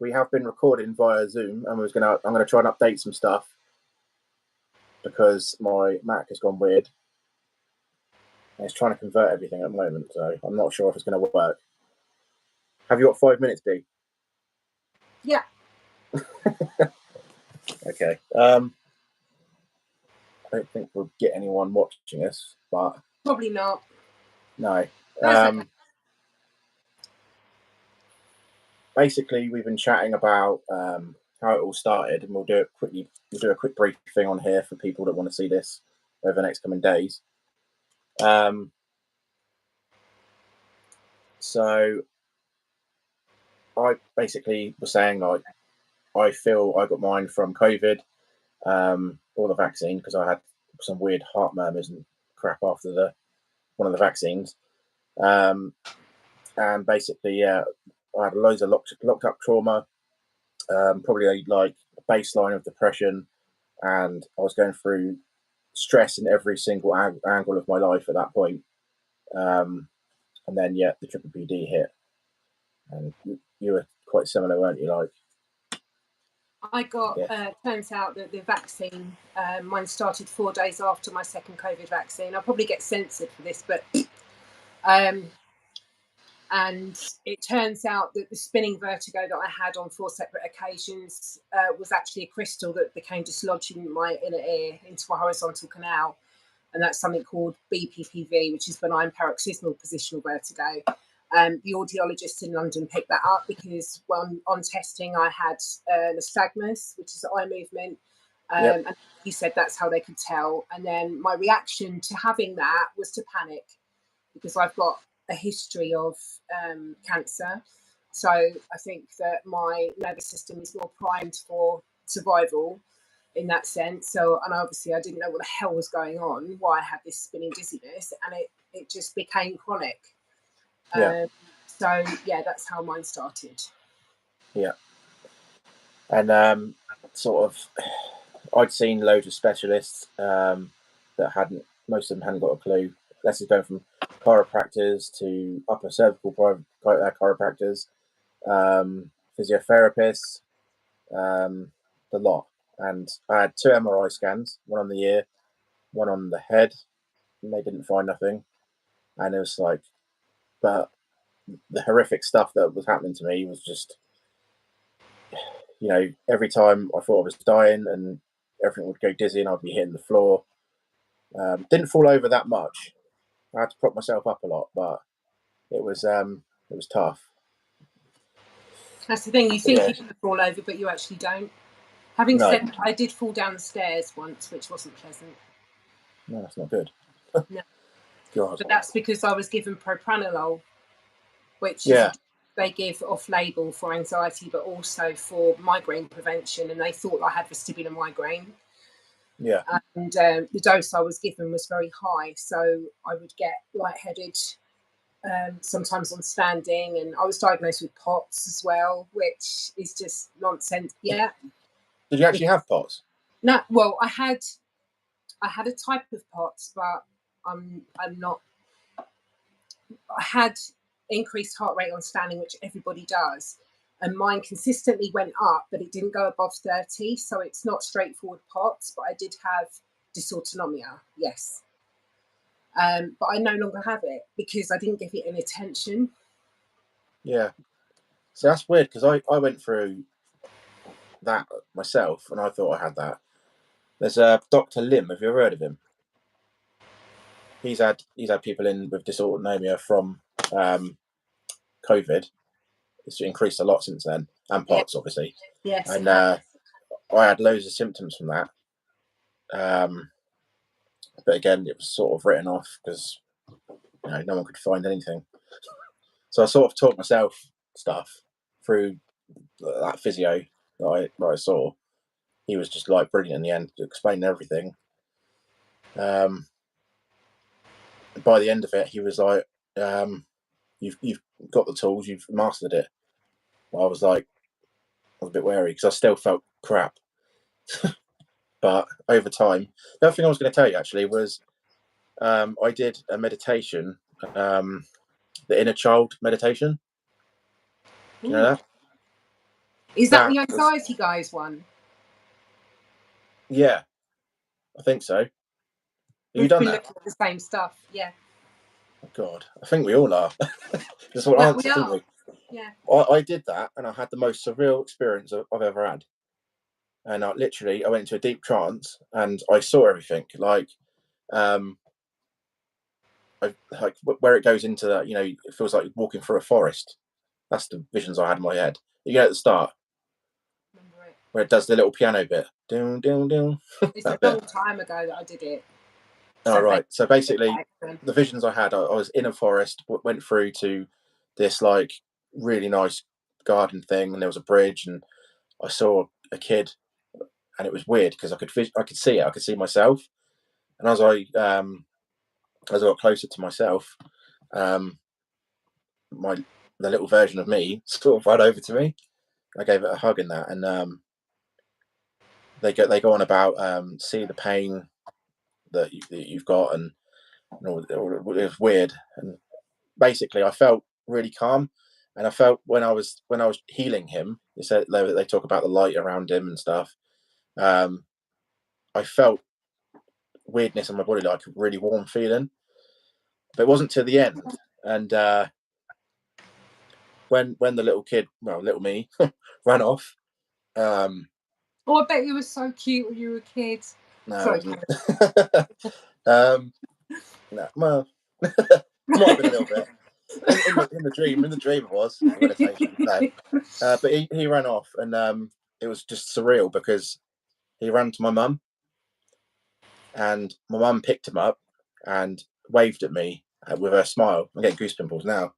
we have been recording via Zoom, and I'm gonna try and update some stuff because my Mac has gone weird. And it's trying to convert everything at the moment, so I'm not sure if it's going to work. Have you got 5 minutes, Dee? Yeah. Okay. I don't think we'll get anyone watching us, but probably not. No. Okay. Basically, we've been chatting about how it all started, and we'll do it quickly. We'll do a quick briefing on here for people that want to see this over the next coming days. So I basically was saying, like, I feel I got mine from COVID, or the vaccine, because I had some weird heart murmurs and crap after one of the vaccines. And basically, yeah, I had loads of locked up trauma, probably like a baseline of depression, and I was going through stress in every single angle of my life at that point. And then, yeah, the PPPD hit, and you were quite similar, weren't you? Like, I got, turns out that the vaccine, mine started 4 days after my second COVID vaccine. I'll probably get censored for this, but and it turns out that the spinning vertigo that I had on 4 separate occasions was actually a crystal that became dislodged in my inner ear into a horizontal canal. And that's something called BPPV, which is benign paroxysmal positional vertigo. The audiologist in London picked that up because on testing I had nystagmus, which is eye movement. And he said that's how they could tell. And then my reaction to having that was to panic, because I've got a history of cancer. So I think that my nervous system is more primed for survival in that sense. So, and obviously I didn't know what the hell was going on, why I had this spinning dizziness, and it just became chronic. So yeah, that's how mine started. Yeah. And sort of, I'd seen loads of specialists that most of them hadn't got a clue. This is going from chiropractors to upper cervical chiropractors, physiotherapists, the lot. And I had 2 MRI scans, one on the ear, one on the head, and they didn't find nothing. And it was like, but the horrific stuff that was happening to me was just, you know, every time I thought I was dying and everything would go dizzy and I'd be hitting the floor. Didn't fall over that much. I had to prop myself up a lot, but it was tough. That's the thing, you think you're going to fall over, but you actually don't. Having said that, I did fall down the stairs once, which wasn't pleasant. No, that's not good. No. God. But that's because I was given propranolol, which they give off-label for anxiety, but also for migraine prevention, and they thought I had vestibular migraine. Yeah. And the dose I was given was very high, so I would get lightheaded, sometimes on standing, and I was diagnosed with POTS as well, which is just nonsense. Yeah. Did you actually have POTS? No. Well, I had a type of POTS, but I'm not. I had increased heart rate on standing, which everybody does, and mine consistently went up, but it didn't go above 30. So it's not straightforward POTS, but I did have dysautonomia. Yes. But I no longer have it because I didn't give it any attention. Yeah. So that's weird, because I went through that myself and I thought I had that. There's Dr. Lim. Have you ever heard of him? He's had people in with dysautonomia from COVID. It's increased a lot since then, and POTS, obviously. Yes. And I had loads of symptoms from that. But again, it was sort of written off because no one could find anything. So I sort of taught myself stuff through that physio that I saw. He was just like brilliant in the end to explain everything. By the end of it, he was like, "You've got the tools, you've mastered it." Well, I was a bit wary because I still felt crap. But over time, the other thing I was going to tell you actually was I did a meditation, the inner child meditation. Do you know that? Is that the was, anxiety guys one? yeah, I think so. Have you We've done been that? looking at the same stuff. Yeah. Oh, God, I think we all are. Just what Well, answer, we didn't are. we? Yeah. I did that, and I had the most surreal experience I've ever had. And I went into a deep trance, and I saw everything. Like, like where it goes into that, it feels like walking through a forest. That's the visions I had in my head. You get at the start Remember it. where it does the little piano bit, down, down, down. It's a That bit. long time ago that I did it. All So right. So basically, then. the visions I had, I was in a forest, went through to this like really nice garden thing, and there was a bridge, and I saw a kid, and it was weird because I could see it, I could see myself, and as I got closer to myself, um, the little version of me sort of ran over to me. I gave it a hug in that, and they go on about see the pain that you've got, and it was weird. And basically, I felt really calm, and I felt when I was healing him. They talk about the light around him and stuff. I felt weirdness in my body, like a really warm feeling, but it wasn't till the end. And when the little kid, well, little me, ran off. Oh, I bet you were so cute when you were a kid. No, I Sorry. wasn't. No, well, might have been a little bit. In the dream it was the meditation. No, but he ran off, and it was just surreal because he ran to my mum, and my mum picked him up and waved at me with her smile. I'm getting goose pimples now,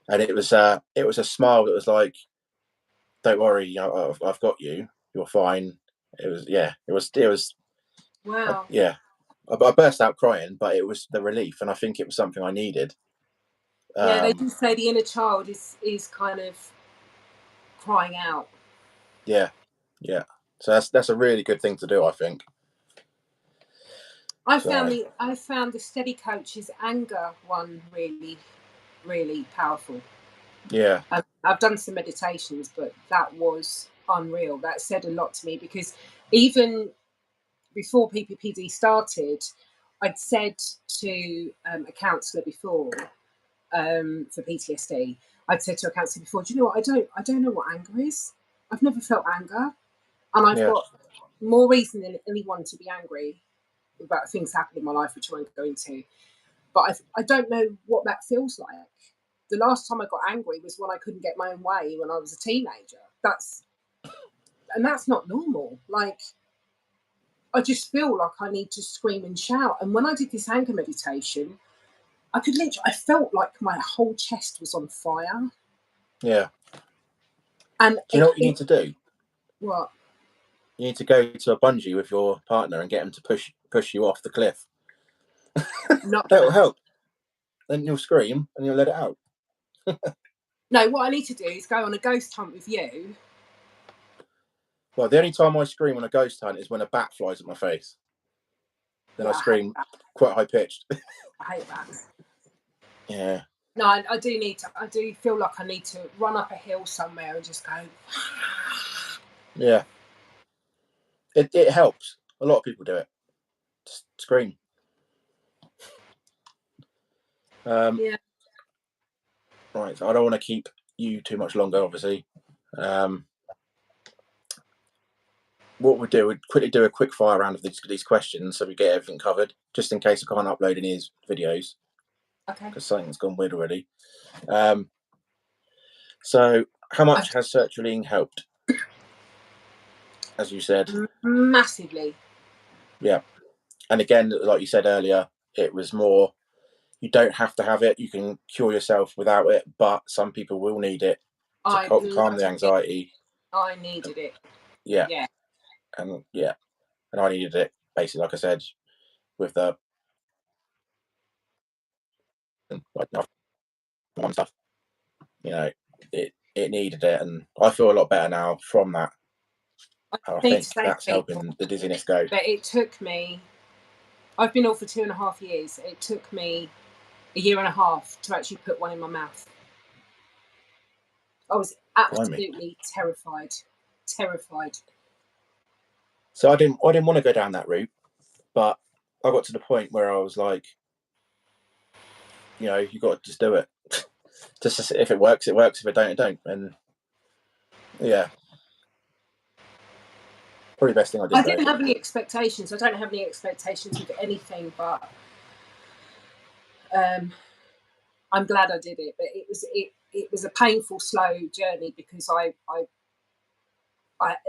and it was a smile that was like, "Don't worry, I've got you. You're fine." It was Wow. yeah. I burst out crying, but it was the relief, and I think it was something I needed. Yeah, they do say the inner child is kind of crying out. Yeah, yeah. So that's a really good thing to do, I think. I So found the steady coach's anger one really, really powerful. yeah, I've done some meditations, but that was unreal. That said a lot to me because even before PPPD started, I'd said to a counsellor before for PTSD. I'd said to a counsellor before, do you know what? I don't know what anger is. I've never felt anger, and I've yeah, got more reason than anyone to be angry about things happening in my life, which I won't go into. But I don't know what that feels like. The last time I got angry was when I couldn't get my own way when I was a teenager. That's not normal. Like, I just feel like I need to scream and shout. And when I did this anger meditation, I felt like my whole chest was on fire. yeah. And Do you know what you need to do? what? You need to go to a bungee with your partner and get him to push you off the cliff. Not That will gonna happen. help. Then you'll scream and you'll let it out. No, what I need to do is go on a ghost hunt with you. Well, the only time I scream on a ghost hunt is when a bat flies at my face. Then Yeah, I scream quite high pitched. I hate that. Yeah, No, I do need to. I do feel like I need to run up a hill somewhere and just go. yeah. It helps. A lot of people do it. Just scream. Yeah. Right. So I don't want to keep you too much longer, obviously. Um, what we'll do, we'd quickly do a quick fire round of these questions so we get everything covered, just in case I can't upload any of these videos Okay. because something's gone weird already. So, how much has sertraline helped? As you said, Massively. yeah. And again, like you said earlier, it was more. You don't have to have it. You can cure yourself without it, but some people will need it to I calm the bloody did. anxiety. I needed it. Yeah, Yeah. and I needed it basically, like I said, with the like mum stuff. You know, it needed it, and I feel a lot better now from that. I And I need to think say to that's people helping the dizziness go. that it took me. I've been ill for 2.5 years. It took me a year and a half to actually put one in my mouth. I was absolutely terrified. So I didn't want to go down that route, but I got to the point where I was like, you know, you got to just do it. Just if it works, it works. If it don't, it don't. And yeah, probably the best thing I did. I didn't have any expectations. I don't have any expectations with anything, but I'm glad I did it. But it was a painful, slow journey because I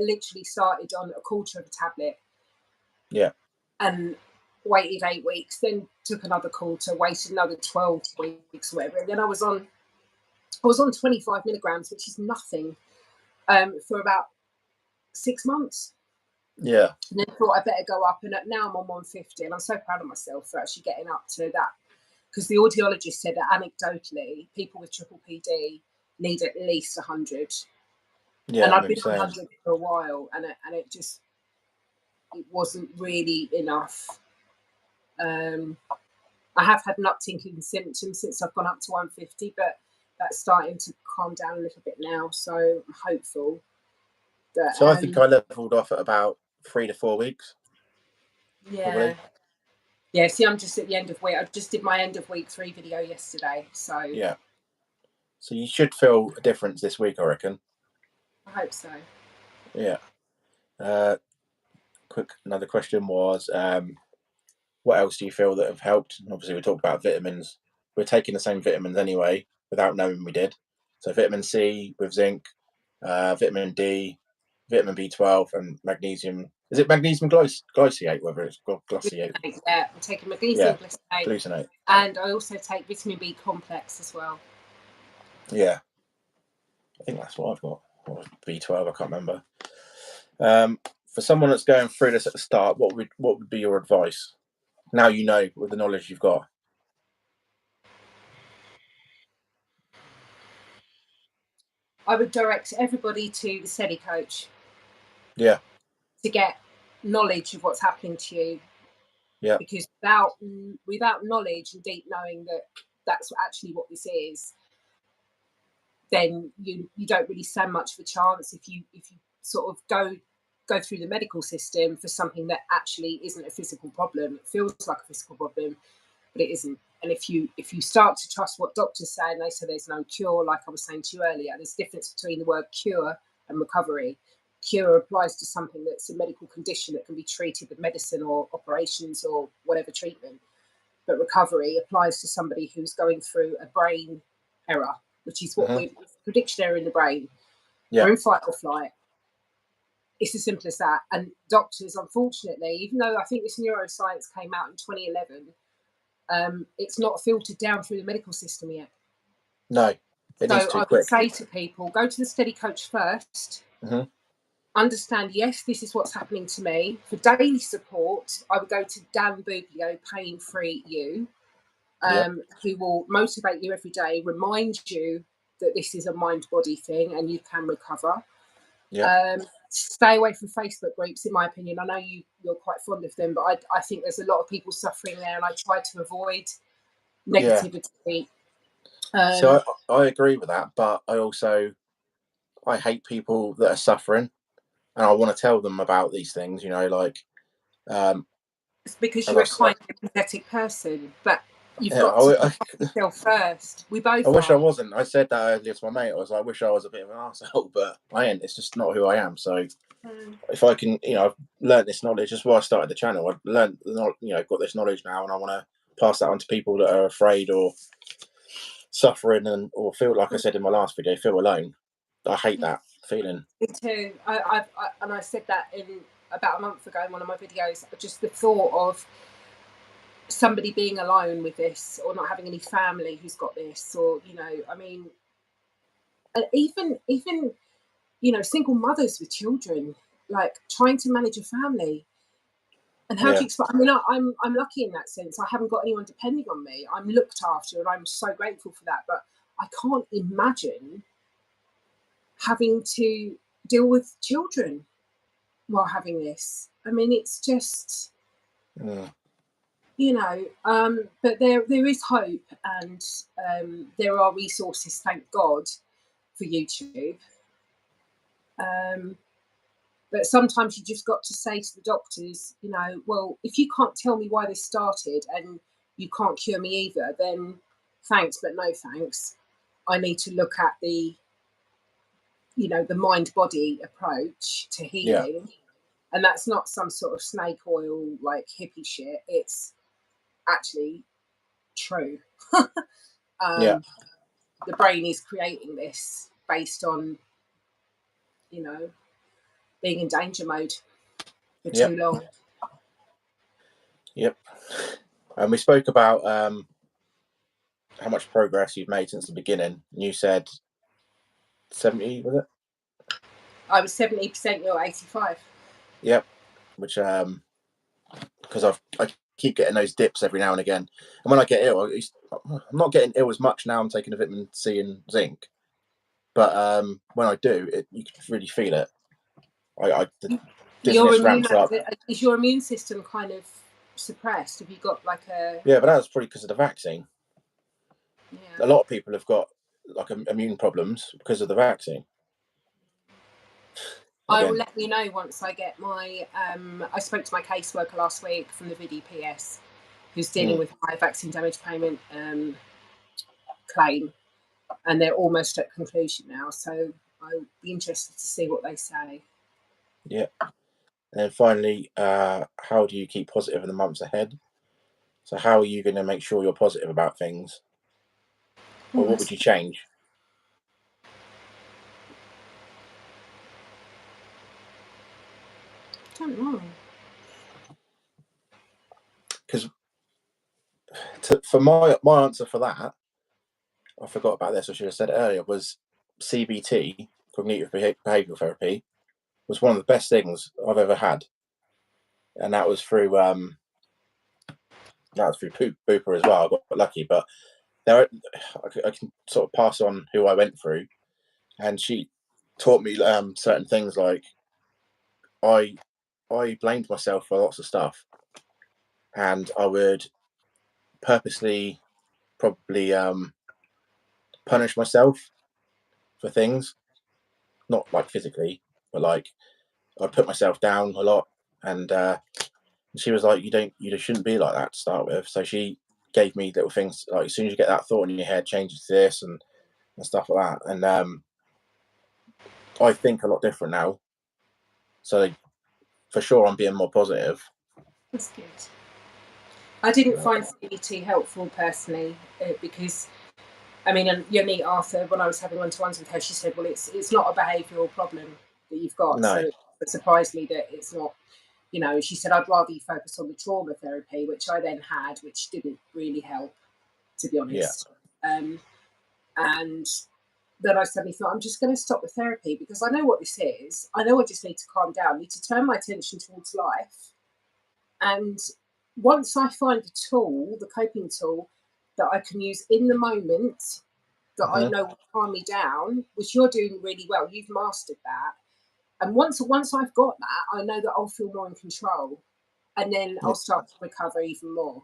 literally started on a quarter of a tablet. Yeah. And waited 8 weeks, then took another quarter, waited another 12 weeks, or whatever. And then I was on 25 milligrams, which is nothing, for about 6 months. Yeah. And then I thought I better go up, and now I'm on 150, and I'm so proud of myself for actually getting up to that. Because the audiologist said that anecdotally, people with PPPD need at least 100. Yeah, and I've been on 100 for a while, and it wasn't really enough. I have had an uptick in symptoms since I've gone up to 150, but that's starting to calm down a little bit now. So I'm hopeful that. So I think I leveled off at about 3 to 4 weeks. Yeah. Probably. Yeah. See, I'm just at the end of week. I just did my end of week 3 video yesterday. So yeah. So you should feel a difference this week, I reckon. I hope so. Yeah. Another question was, what else do you feel that have helped? Obviously, we talked about vitamins. We're taking the same vitamins anyway, without knowing we did. So vitamin C with zinc, vitamin D, vitamin B12, and magnesium. Is it magnesium glycinate? Whether it's glycinate. Yeah, I'm taking magnesium glycinate, and I also take vitamin B complex as well. Yeah, I think that's what I've got. Or B12, I can't remember. For someone that's going through this at the start, what would be your advice? Now you know with the knowledge you've got. I would direct everybody to the Steady Coach. Yeah. To get knowledge of what's happening to you. Yeah. Because without knowledge and deep knowing that that's actually what this is, then you don't really stand much of a chance if you sort of go through the medical system for something that actually isn't a physical problem. It feels like a physical problem, but it isn't. And if you start to trust what doctors say and they say there's no cure, like I was saying to you earlier, there's a difference between the word cure and recovery. Cure applies to something that's a medical condition that can be treated with medicine or operations or whatever treatment. But recovery applies to somebody who's going through a brain error, which is what we're prediction error in the brain. Yeah. We're in fight or flight. It's as simple as that. And doctors, unfortunately, even though I think this neuroscience came out in 2011, it's not filtered down through the medical system yet. No, so I would say to people, go to the Steady Coach first. Understand, yes, this is what's happening to me. For daily support, I would go to Dan Buglio, Pain Free You, who will motivate you every day, remind you that this is a mind-body thing and you can recover. Stay away from Facebook groups, in my opinion. I know you're quite fond of them, but I think there's a lot of people suffering there, and I try to avoid negativity. So I agree with that, but I hate people that are suffering, and I want to tell them about these things. You know, like it's because you're a kind, empathetic person, but you've got to put yourself first. We both. I wish I wasn't. I said that earlier to my mate. I was like, I wish I was a bit of an arsehole, but I ain't. It's just not who I am. So if I can, I've learned this knowledge. That's why I started the channel. I've learned, got this knowledge now, and I want to pass that on to people that are afraid or suffering or feel, like I said in my last video, feel alone. I hate that feeling. Me too. I said that in about a month ago in one of my videos. Just the thought of somebody being alone with this, or not having any family who's got this, or I mean, even single mothers with children, like trying to manage a family. And how do you explain? I mean, I'm lucky in that sense. I haven't got anyone depending on me. I'm looked after, and I'm so grateful for that. But I can't imagine having to deal with children while having this. I mean, it's just, but there is hope, and there are resources, thank God, for YouTube. But sometimes you just got to say to the doctors, you know, well, if you can't tell me why this started and you can't cure me either, then thanks, but no thanks. I need to look at the, you know, the mind-body approach to healing. And that's not some sort of snake oil, like hippie shit. It's actually true. The brain is creating this based on, you know, being in danger mode for too long. Yep. And we spoke about how much progress you've made since the beginning. You said 70, was it? I was 70%, you're 85. Yep. Which because I keep getting those dips every now and again, and when I get ill, I'm not getting ill as much now. I'm taking a vitamin C and zinc, but when I do, you can really feel it. The dizziness ramps up. Is your immune system kind of suppressed? Have you got like a... Yeah, but that's probably because of the vaccine. Yeah. A lot of people have got like immune problems because of the vaccine. I will let you know once I get my... I spoke to my caseworker last week from the VDPS, who's dealing with my vaccine damage payment claim, and they're almost at conclusion now, so I'll be interested to see what they say. Yeah. And finally, how do you keep positive in the months ahead? So how are you going to make sure you're positive about things? Or what would you change? I don't know. Because for my answer for that, I forgot about this, I should have said it earlier, was CBT, cognitive behavioural therapy, was one of the best things I've ever had. And that was through Booper as well. I got lucky, but I can sort of pass on who I went through, and she taught me certain things. Like I blamed myself for lots of stuff, and I would purposely probably punish myself for things, not like physically, but like I'd put myself down a lot. And she was like, you shouldn't be like that to start with. So she gave me little things like, as soon as you get that thought in your head, change it to this and stuff like that. And I think a lot different now. So for sure, I'm being more positive. That's good. I didn't find CBT helpful personally because, I mean, Yoni Arthur, when I was having one-to-ones with her, she said, well, it's not a behavioural problem that you've got. No. So it surprised me that it's not, you know, she said, I'd rather you focus on the trauma therapy, which I then had, which didn't really help, to be honest. Yeah. And then I suddenly thought, I'm just going to stop the therapy because I know what this is. I know I just need to calm down, I need to turn my attention towards life. And once I find a tool, the coping tool, that I can use in the moment, that I know will calm me down, which you're doing really well, you've mastered that. And once I've got that, I know that I'll feel more in control, and then I'll start to recover even more.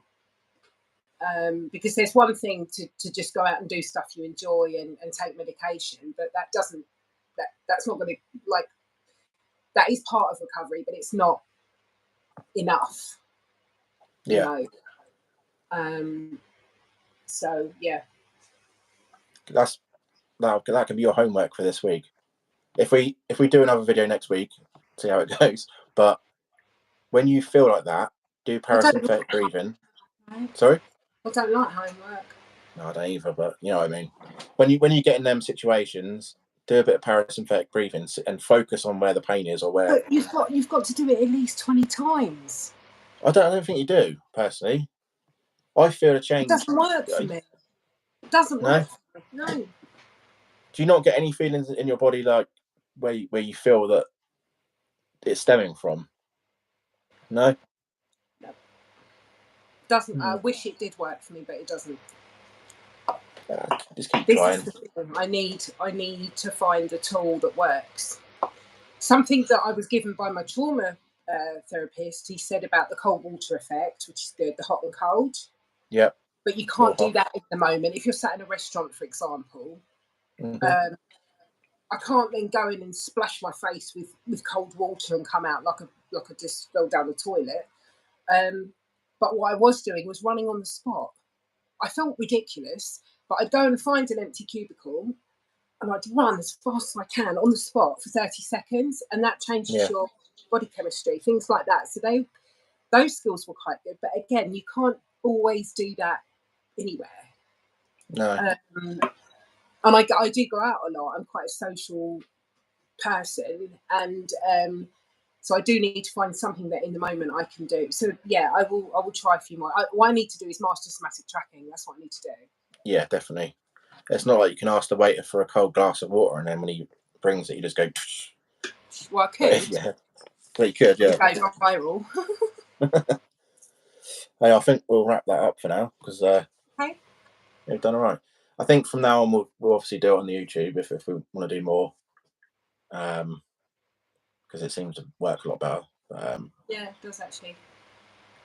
Because there's one thing to just go out and do stuff you enjoy and take medication, but that's not going to, like, that is part of recovery, but it's not enough. Yeah. You know? So yeah. That can be your homework for this week. If we do another video next week, see how it goes. But when you feel like that, do parasympathetic breathing. Sorry? I don't like homework. No, I don't either, but you know what I mean. When you get in them situations, do a bit of parasympathetic breathing and focus on where the pain is or where. But you've got to do it at least 20 times. I don't think you do, personally. I feel a change. It doesn't work for me. It doesn't work for me. No. Do you not get any feelings in your body like where you feel that it's stemming from? No? No. Doesn't. I wish it did work for me, but it doesn't. Just keep trying. This is the thing. I need to find a tool that works. Something that I was given by my trauma therapist, he said about the cold water effect, which is good, the hot and cold. Yeah. But you can't do that in the moment. If you're sat in a restaurant, for example, I can't then go in and splash my face with cold water and come out like I just fell down the toilet. But what I was doing was running on the spot. I felt ridiculous, but I'd go and find an empty cubicle and I'd run as fast as I can on the spot for 30 seconds, and that changes your body chemistry, things like that. So those skills were quite good, but again, you can't always do that anywhere. No. And I do go out a lot. I'm quite a social person, and so I do need to find something that in the moment I can do. So yeah, I will try a few more. What I need to do is master somatic tracking. That's what I need to do. Yeah, definitely. It's not like you can ask the waiter for a cold glass of water and then when he brings it, you just go. Well, I could. Yeah, well, you could. Yeah. It goes viral. Hey, I think we'll wrap that up for now because Okay. we've done all right. I think from now on we'll obviously do it on the YouTube if we want to do more, because it seems to work a lot better. Yeah, it does actually.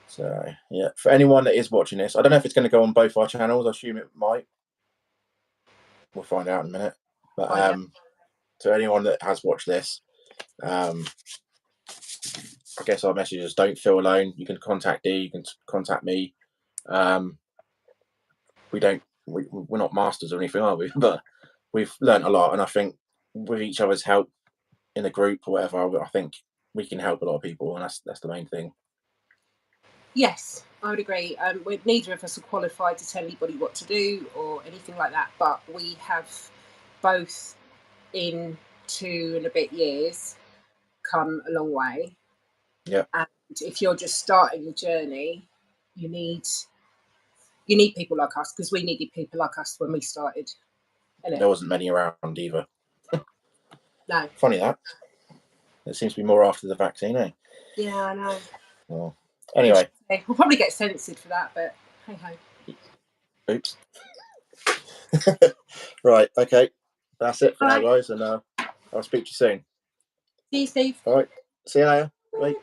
So yeah, for anyone that is watching this, I don't know if it's going to go on both our channels. I assume it might. We'll find out in a minute. But to anyone that has watched this, I guess our message is don't feel alone. You can contact Dee. You can contact me. We're not masters or anything, are we? But we've learned a lot, and I think with each other's help in a group or whatever, I think we can help a lot of people, and that's the main thing. Yes, I would agree. Neither of us are qualified to tell anybody what to do or anything like that, but we have both in 2 and a bit years come a long way. Yeah. And if you're just starting the journey, you need people like us, because we needed people like us when we started. There wasn't many around either. No. Funny that. There seems to be more after the vaccine, eh? Yeah, I know. Well, anyway. We'll probably get censored for that, but hey ho. Oops. Right, okay. That's it for now, guys, and I'll speak to you soon. See you, Steve. All right. See you later. Bye.